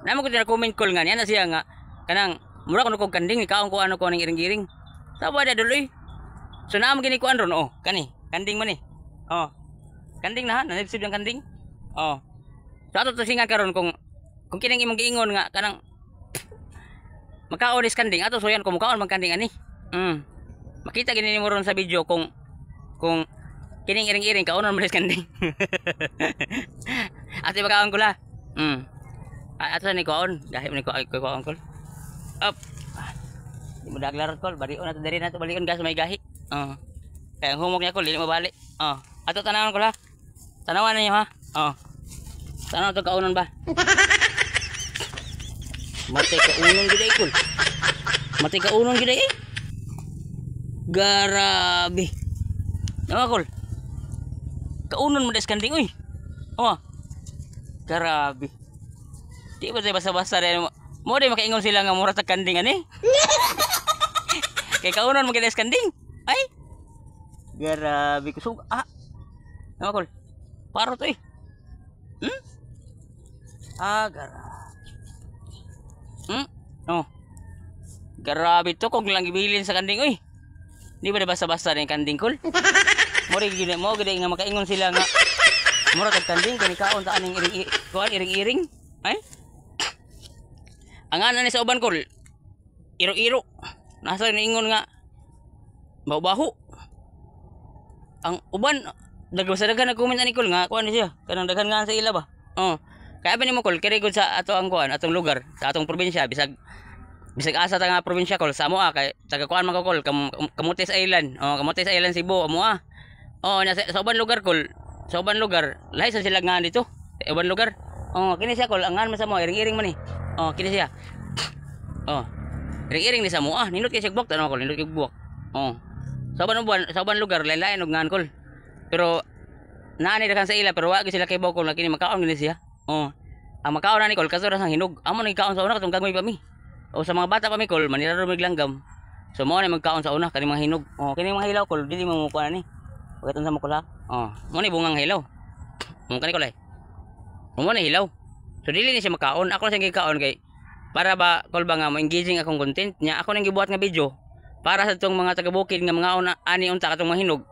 Namo ko dira comment call nga niya na siya nga kanang mura ko kog kanding ikaw ko ano ko ning iring-iring. Tama da duloy. So naam gini ko andron oh, kani, kanding man ni. Oh. Kanding na ha, nanisib yung kanding. Oh. So ato to singan karon kung kining imong giingon nga kanang makaon is kanding ato so yan kung mukaon man kanding ani. Makita gini mo ron sa video kung kining iring-iring kaonon mo is kanding. Ate makaon ko la. Ato ni kaon, dahil ni kaon ko. Up. Di mo daglar kol, barion ato diri nato balion gas may gahi. Kaya humok niya kol, dili mabalik. Ato tanawan ko la. Tanawan ninyo ha. Tanaw to kaunon ba? Matay kaunon gid ay kol. Matay kaunon gid ay. Garabi. Nawa kol. Kaunon mo des kanding uy. Garabi. Di ba tayo basa-basa rin mo di makaingon sila nga mura tag kanding ani. Kay kaunon mo gides kanding. Ay. Garabi kusog. Nawa kol. Paro to eh. Garabi. Garabi to kung lang ibilin sa kanding uy. Di ba basa-basa rin kanding kol? Mo gid nga makaingon sila nga mura tag kanding kani kaon ta aning iring-iring. Ay. Ang ana ni sa uban kol. Iro-iro. Nasa niingon nga baho-baho. Ang uban daghan nag-comment ani kol nga kuan ni siya. Kanang daghan nga sa ila ba. Kaya ba nimo kol kiri gud sa ato ang kuan, atong lugar, sa atong probinsya bisag asa ta nga probinsya kol sa amoa kay taga kuan man ko kol Camotes Island. Camotes Island Cebu amoa. Sa uban lugar kol, sa uban lugar lahi sa sila nga dito. Sa uban lugar. Kini siya kol angan man sa mo iring-iring man ni. Kini siya. Iring-iring ni sa mo nindot kay siya buwak tanong kol, nindot kay buwak. Sa uban lugar lain-lain og ngan kol. Pero naani dakan sa ila pero wa gyud sila kay bawkol kini makaon gini siya. Ang makaon na ni kol kaso ra sang hinog. Amo ni kaon sa una katong gagmay pa mi. Sa mga bata pa mi kol manira mig langgam. So mo na magkaon sa una kani mga hinog. Kini mga hilaw kol dili mo kuan ani. Pagatan sa mo kol ha. Mo ni bungang hilaw. Kani kol ay. Mo na hilaw. So dili ni siya makaon. Ako lang siya gikaon kay para ba kol ba nga mo engaging akong content nya ako nang gibuhat nga video para sa tong mga taga-bukid nga mga ani unta katong mga hinog.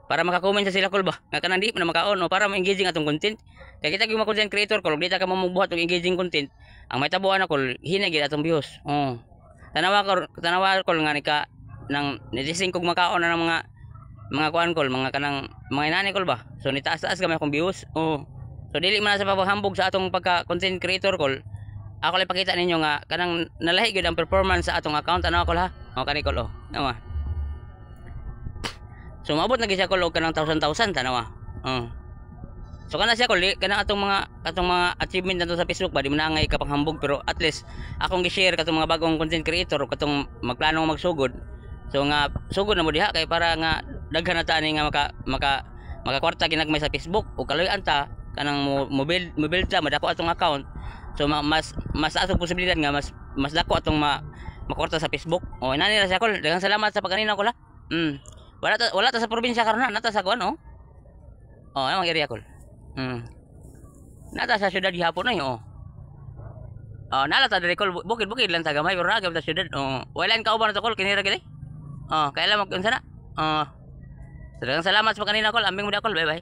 Para maka-comment sa sila kol ba nga kanang di na makaon para ma-engaging atong content kay kita gyud content creator kol di ta ka mamubuhat og engaging content ang may tabuan na kol hina gyud atong views tanawa kol nga nika nang nidising kog makaon na ng mga kuan kol mga kanang mga inani kol ba so nitaas-taas kami akong views so dili man sa paghambog sa atong pagka content creator kol ako lang pakita ninyo nga kanang nalahi gyud ang performance sa atong account tanawa kol ha kani kol tanawa. So maabot na siya kol og kanang 1,000 tanawa. So kana siya kol kanang atong mga achievement nato sa Facebook ba di mo na ngay kapanghambog pero at least akong gi-share katong mga bagong content creator katong magplano magsugod. So nga sugod na mo diha kay para nga daghan na ta ani nga maka kwarta ginagmay sa Facebook o kaloy-an ta kanang mo build ta madako atong account. So mas atong posibilidad nga mas dako atong makwarta sa Facebook. Inani ra siya kol. Daghang salamat sa pagkanina kol ha. Wala ta sa probinsya karon nata sa kuan amang area kol. Nata sa syudad gihapon ay nala ta diri kol bukid lang ta gamay pero nagam ta syudad. Wala ka uban to kol kinira gid. Kailan mo unsa na? Daghang salamat sa kanina kol ambing mo da kol bye bye.